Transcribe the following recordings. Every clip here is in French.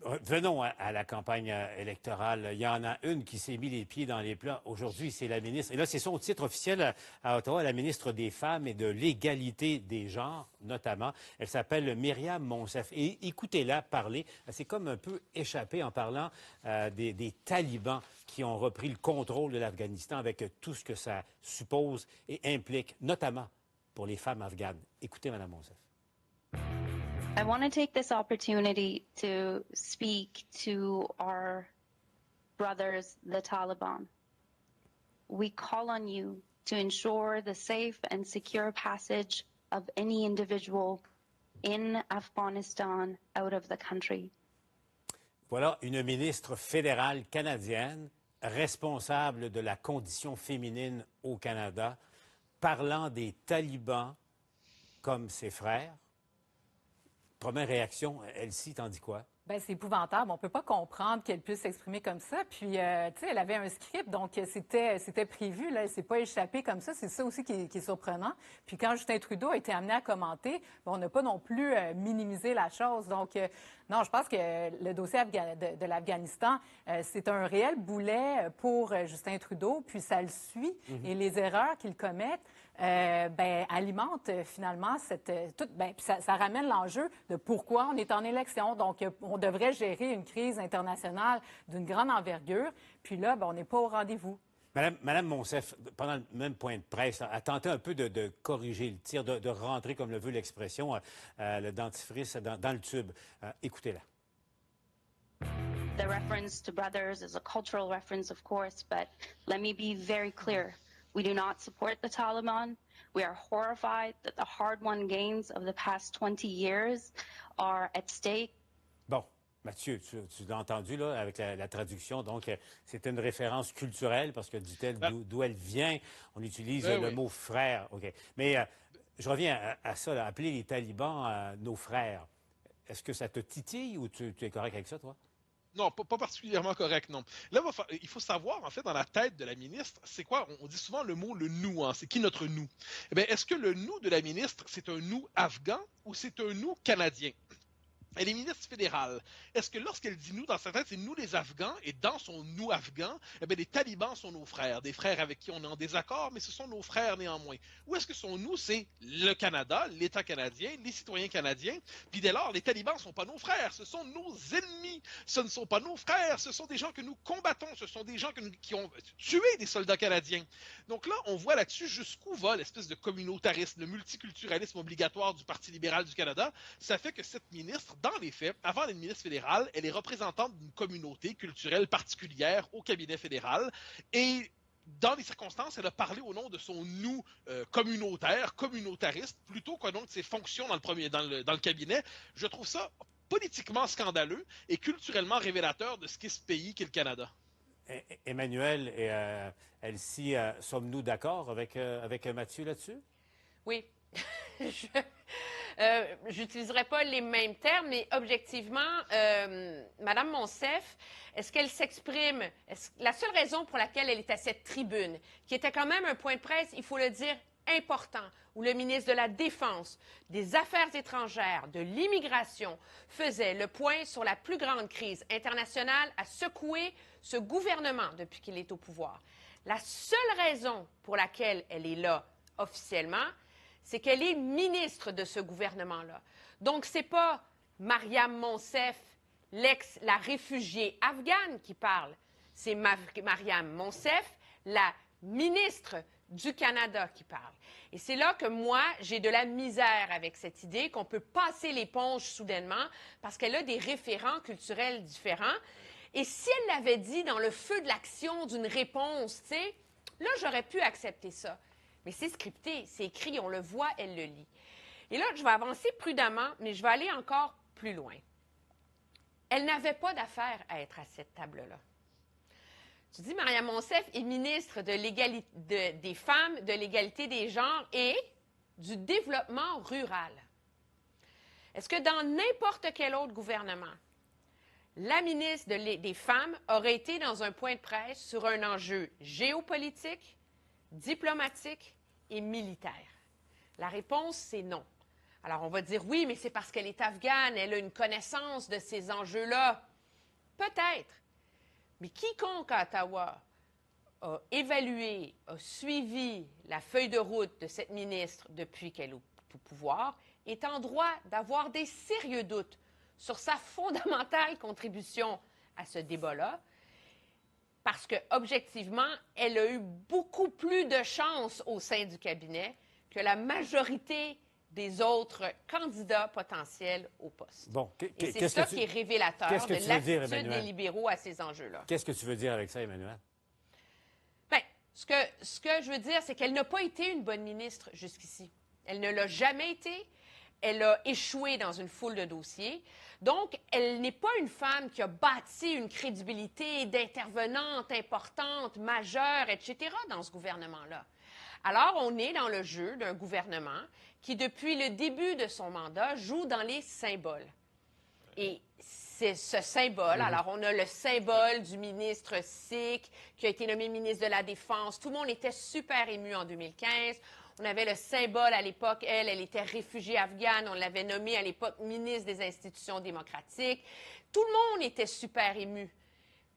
Venons à la campagne électorale. Il y en a une qui s'est mis les pieds dans les plats. Aujourd'hui, c'est la ministre. Et là, c'est son titre officiel à Ottawa, la ministre des Femmes et de l'égalité des genres, notamment. Elle s'appelle Myriam Monsef. Et écoutez-la parler. Elle s'est comme un peu échappée en parlant des talibans qui ont repris le contrôle de l'Afghanistan avec tout ce que ça suppose et implique, notamment pour les femmes afghanes. Écoutez, Mme Monsef. I want to take this opportunity to speak to our brothers, the Taliban. We call on you to ensure the safe and secure passage of any individual in Afghanistan out of the country. Voilà une ministre fédérale canadienne responsable de la condition féminine au Canada, parlant des talibans comme ses frères. Première réaction, Elsie, t'en dis quoi? Bien, c'est épouvantable. On ne peut pas comprendre qu'elle puisse s'exprimer comme ça. Puis, tu sais, elle avait un script, donc c'était prévu. Là, elle ne s'est pas échappée comme ça. C'est ça aussi qui est surprenant. Puis, quand Justin Trudeau a été amené à commenter, on n'a pas non plus minimisé la chose. Donc, non, je pense que le dossier de l'Afghanistan, c'est un réel boulet pour Justin Trudeau. Puis, ça le suit. Et les erreurs qu'il commet, alimente finalement puis ça ramène l'enjeu de pourquoi on est en élection. Donc, on devrait gérer une crise internationale d'une grande envergure. Puis là, on n'est pas au rendez-vous. Madame Monsef, pendant le même point de presse, a tenté un peu de corriger le tir, de rentrer, comme le veut l'expression, le dentifrice dans le tube. Écoutez-la. The reference to brothers is a cultural reference, of course, but let me be very clear. We do not support the Taliban. We are horrified that the hard-won gains of the past 20 years are at stake. Bon, Mathieu, tu l'as entendu là, avec la traduction. Donc, c'est une référence culturelle parce que, dit-elle, d'où elle vient, on utilise le mot frère. OK. Mais je reviens à ça, là, appeler les talibans nos frères. Est-ce que ça te titille ou tu es correct avec ça, toi? Non, pas particulièrement correct, non. Là, il faut savoir, en fait, dans la tête de la ministre, c'est quoi? On dit souvent le mot « le nous », hein? C'est qui notre nous? Eh bien, est-ce que le nous de la ministre, c'est un nous afghan ou c'est un nous canadien? Elle est ministre fédérale. Est-ce que lorsqu'elle dit nous, dans sa tête, c'est nous les Afghans, et dans son nous afghan, eh bien, les talibans sont nos frères, des frères avec qui on est en désaccord, mais ce sont nos frères néanmoins. Ou est-ce que son nous, c'est le Canada, l'État canadien, les citoyens canadiens, puis dès lors, les talibans ne sont pas nos frères, ce sont nos ennemis, ce ne sont pas nos frères, ce sont des gens que nous combattons, ce sont des gens qui ont tué des soldats canadiens. Donc là, on voit là-dessus jusqu'où va l'espèce de communautarisme, le multiculturalisme obligatoire du Parti libéral du Canada. Ça fait que cette ministre, dans les faits, avant d'être ministre fédérale, elle est représentante d'une communauté culturelle particulière au cabinet fédéral et dans les circonstances, elle a parlé au nom de son nous communautariste, plutôt qu'au nom de ses fonctions dans le cabinet. Je trouve ça politiquement scandaleux et culturellement révélateur de ce qu'est ce pays qu'est le Canada. Emmanuel et Elsie, sommes-nous d'accord avec Mathieu là-dessus? Oui. J'utiliserai pas les mêmes termes, mais objectivement, Madame Monsef, est-ce qu'elle s'exprime? La seule raison pour laquelle elle est à cette tribune, qui était quand même un point de presse, il faut le dire, important, où le ministre de la Défense, des Affaires étrangères, de l'Immigration faisait le point sur la plus grande crise internationale à secouer ce gouvernement depuis qu'il est au pouvoir. La seule raison pour laquelle elle est là officiellement, c'est qu'elle est ministre de ce gouvernement-là. Donc, ce n'est pas Myriam Monsef, la réfugiée afghane qui parle. C'est Myriam Monsef, la ministre du Canada qui parle. Et c'est là que moi, j'ai de la misère avec cette idée qu'on peut passer l'éponge soudainement parce qu'elle a des référents culturels différents. Et si elle l'avait dit dans le feu de l'action d'une réponse, tu sais, là, j'aurais pu accepter ça. Mais c'est scripté, c'est écrit, on le voit, elle le lit. Et là, je vais avancer prudemment, mais je vais aller encore plus loin. Elle n'avait pas d'affaire à être à cette table-là. Tu dis, Myriam Monsef est ministre de l'égalité des femmes, de l'égalité des genres et du développement rural. Est-ce que dans n'importe quel autre gouvernement, la ministre des Femmes aurait été dans un point de presse sur un enjeu géopolitique, diplomatique et militaire? La réponse, c'est non. Alors, on va dire oui, mais c'est parce qu'elle est afghane, elle a une connaissance de ces enjeux-là. Peut-être. Mais quiconque à Ottawa a évalué, a suivi la feuille de route de cette ministre depuis qu'elle est au pouvoir est en droit d'avoir des sérieux doutes sur sa fondamentale contribution à ce débat-là, parce que objectivement, elle a eu beaucoup plus de chances au sein du cabinet que la majorité des autres candidats potentiels au poste. Bon, Et c'est ça qui est révélateur qu'est-ce que de tu veux dire, l'attitude des Emmanuel? libéraux à ces enjeux-là. Qu'est-ce que tu veux dire avec ça, Emmanuel? Bien, ce que je veux dire, c'est qu'elle n'a pas été une bonne ministre jusqu'ici. Elle ne l'a jamais été. Elle a échoué dans une foule de dossiers. Donc, elle n'est pas une femme qui a bâti une crédibilité d'intervenante importante, majeure, etc. dans ce gouvernement-là. Alors, on est dans le jeu d'un gouvernement qui, depuis le début de son mandat, joue dans les symboles. Et c'est ce symbole. Alors, on a le symbole du ministre Sikh qui a été nommé ministre de la Défense. Tout le monde était super ému en 2015. On avait le symbole à l'époque, elle était réfugiée afghane. On l'avait nommée à l'époque ministre des Institutions démocratiques. Tout le monde était super ému.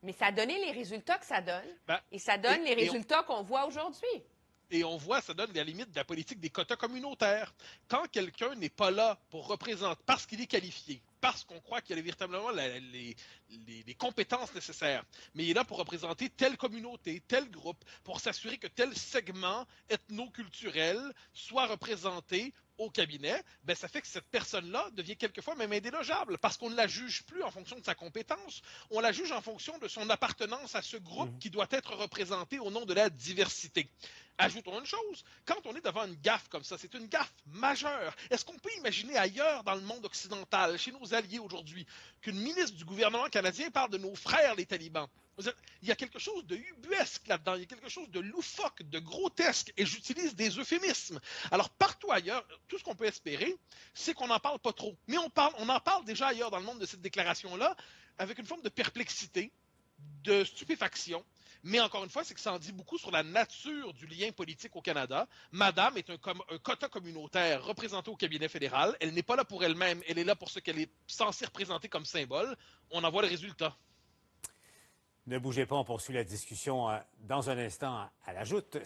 Mais ça a donné les résultats que ça donne. Et ça donne les résultats qu'on voit aujourd'hui. Et on voit, ça donne la limite de la politique des quotas communautaires. Quand quelqu'un n'est pas là pour représenter, parce qu'il est qualifié, parce qu'on croit qu'il a véritablement les compétences nécessaires, mais il est là pour représenter telle communauté, tel groupe, pour s'assurer que tel segment ethno-culturel soit représenté au cabinet, ben ça fait que cette personne-là devient quelquefois même indélogeable parce qu'on ne la juge plus en fonction de sa compétence, on la juge en fonction de son appartenance à ce groupe qui doit être représenté au nom de la diversité. Ajoutons une chose, quand on est devant une gaffe comme ça, c'est une gaffe majeure. Est-ce qu'on peut imaginer ailleurs dans le monde occidental, chez nos alliés aujourd'hui, qu'une ministre du gouvernement canadien parle de nos frères les talibans? Il y a quelque chose de ubuesque là-dedans, il y a quelque chose de loufoque, de grotesque, et j'utilise des euphémismes. Alors, partout ailleurs, tout ce qu'on peut espérer, c'est qu'on n'en parle pas trop. Mais on en parle déjà ailleurs dans le monde de cette déclaration-là, avec une forme de perplexité, de stupéfaction. Mais encore une fois, c'est que ça en dit beaucoup sur la nature du lien politique au Canada. Madame est un quota communautaire représenté au cabinet fédéral. Elle n'est pas là pour elle-même, elle est là pour ce qu'elle est censée représenter comme symbole. On en voit le résultat. Ne bougez pas, on poursuit la discussion dans un instant à la joute.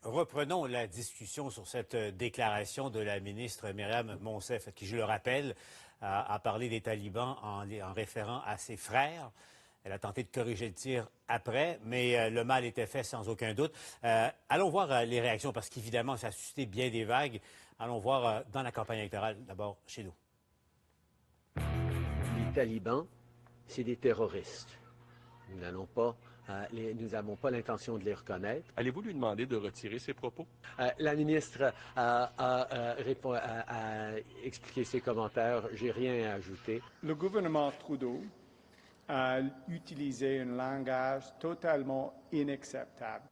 Reprenons la discussion sur cette déclaration de la ministre Myriam Monsef, qui, je le rappelle, a parlé des talibans en référant à ses frères. Elle a tenté de corriger le tir après, mais le mal était fait sans aucun doute. Allons voir les réactions, parce qu'évidemment, ça a suscité bien des vagues. Allons voir dans la campagne électorale, d'abord chez nous. Les talibans, c'est des terroristes. Nous n'avons pas l'intention de les reconnaître. Allez-vous lui demander de retirer ses propos? La ministre a expliqué ses commentaires. J'ai rien à ajouter. Le gouvernement Trudeau a utilisé un langage totalement inacceptable.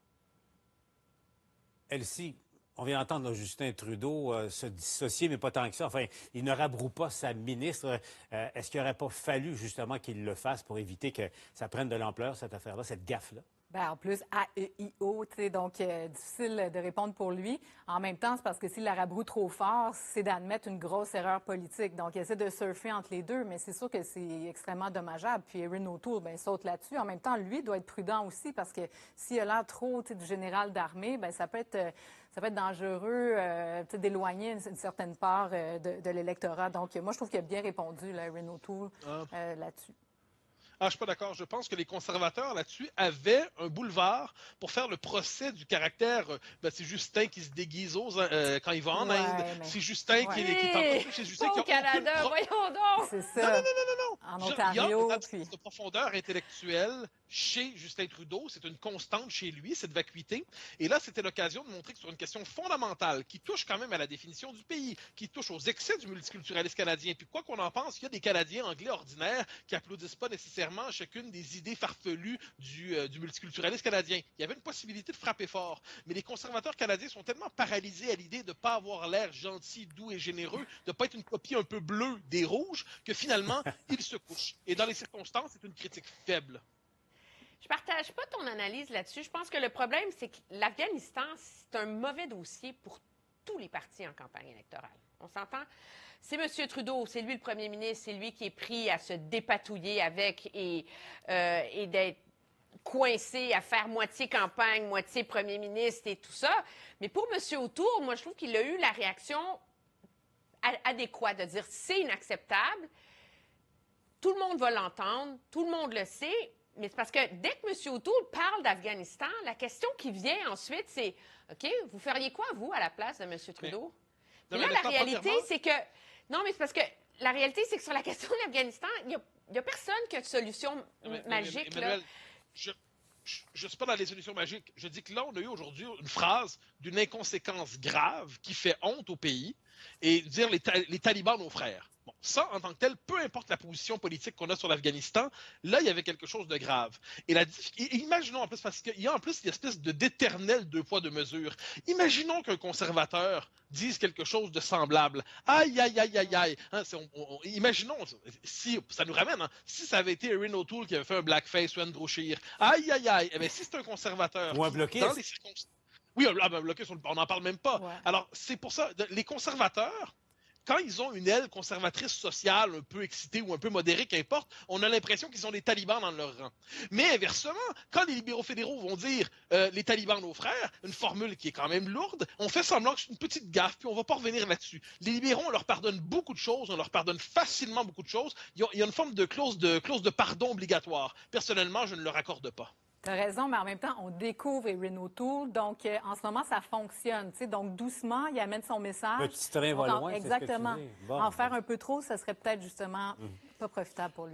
Elsie, on vient d'entendre Justin Trudeau se dissocier, mais pas tant que ça. Enfin, il ne rabroue pas sa ministre. Est-ce qu'il n'aurait pas fallu justement qu'il le fasse pour éviter que ça prenne de l'ampleur, cette affaire-là, cette gaffe-là? Bien, en plus, AEIO, tu sais, donc difficile de répondre pour lui. En même temps, c'est parce que s'il la rabroue trop fort, c'est d'admettre une grosse erreur politique. Donc, il essaie de surfer entre les deux, mais c'est sûr que c'est extrêmement dommageable. Puis Erin O'Toole, bien, saute là-dessus. En même temps, lui doit être prudent aussi parce que s'il a l'air trop, tu sais, du général d'armée, bien, ça peut être dangereux d'éloigner une certaine part de l'électorat. Donc, moi, je trouve qu'il a bien répondu, là, Erin O'Toole, là-dessus. Ah, je suis pas d'accord. Je pense que les conservateurs, là-dessus, avaient un boulevard pour faire le procès du caractère. C'est Justin qui se déguise quand il va en Inde. Mais... C'est Justin qui est en chez Justin. Au Canada, voyons donc! C'est ça. Non. En Ontario, il y a une profondeur intellectuelle chez Justin Trudeau. C'est une constante chez lui, cette vacuité. Et là, c'était l'occasion de montrer que sur une question fondamentale qui touche quand même à la définition du pays, qui touche aux excès du multiculturalisme canadien. Puis quoi qu'on en pense, il y a des Canadiens anglais ordinaires qui applaudissent pas nécessairement chacune des idées farfelues du multiculturalisme canadien. Il y avait une possibilité de frapper fort. Mais les conservateurs canadiens sont tellement paralysés à l'idée de ne pas avoir l'air gentil, doux et généreux, de ne pas être une copie un peu bleue des rouges, que finalement, ils se couchent. Et dans les circonstances, c'est une critique faible. Je partage pas ton analyse là-dessus. Je pense que le problème, c'est que l'Afghanistan, c'est un mauvais dossier pour tous les partis en campagne électorale. On s'entend? C'est M. Trudeau, c'est lui le premier ministre, c'est lui qui est pris à se dépatouiller avec et d'être coincé à faire moitié campagne, moitié premier ministre et tout ça. Mais pour M. O'Toole, moi, je trouve qu'il a eu la réaction adéquate de dire c'est inacceptable. Tout le monde va l'entendre, tout le monde le sait, mais c'est parce que dès que M. O'Toole parle d'Afghanistan, la question qui vient ensuite, c'est OK, vous feriez quoi, vous, à la place de M. Trudeau? Mais là, la réalité, c'est que. Non, mais c'est parce que la réalité, c'est que sur la question de l'Afghanistan, il n'y a personne qui a de solution magique. Emmanuel, là. Je ne suis pas dans les solutions magiques. Je dis que là, on a eu aujourd'hui une phrase d'une inconséquence grave qui fait honte au pays et dire les talibans, nos frères. Bon, ça, en tant que tel, peu importe la position politique qu'on a sur l'Afghanistan, là, il y avait quelque chose de grave. Et imaginons en plus, parce qu'il y a en plus une espèce d'éternel deux poids, deux mesures. Imaginons qu'un conservateur dise quelque chose de semblable. Aïe, aïe, aïe, aïe, aïe. Hein, imaginons, si ça nous ramène, hein, si ça avait été Erin O'Toole qui avait fait un blackface ou Andrew Scheer. Aïe, aïe, aïe. Eh bien, si c'est un conservateur. Ou un bloquiste. Dans les circonstances. Oui, bloquiste, on n'en parle même pas. Ouais. Alors, c'est pour ça, les conservateurs. Quand ils ont une aile conservatrice sociale un peu excitée ou un peu modérée, qu'importe, on a l'impression qu'ils ont des talibans dans leur rang. Mais inversement, quand les libéraux fédéraux vont dire les talibans nos frères, une formule qui est quand même lourde, on fait semblant que c'est une petite gaffe, puis on va pas revenir là-dessus. Les libéraux, on leur pardonne beaucoup de choses, on leur pardonne facilement beaucoup de choses. Il y a une forme de clause de pardon obligatoire. Personnellement, je ne leur accorde pas. Tu as raison, mais en même temps, on découvre Erin O'Toole. Donc, en ce moment, ça fonctionne. Donc, doucement, il amène son message. Le petit train va loin, Exactement. c'est ce que tu dis. Bon, En faire un peu trop, ça serait peut-être justement pas profitable pour lui.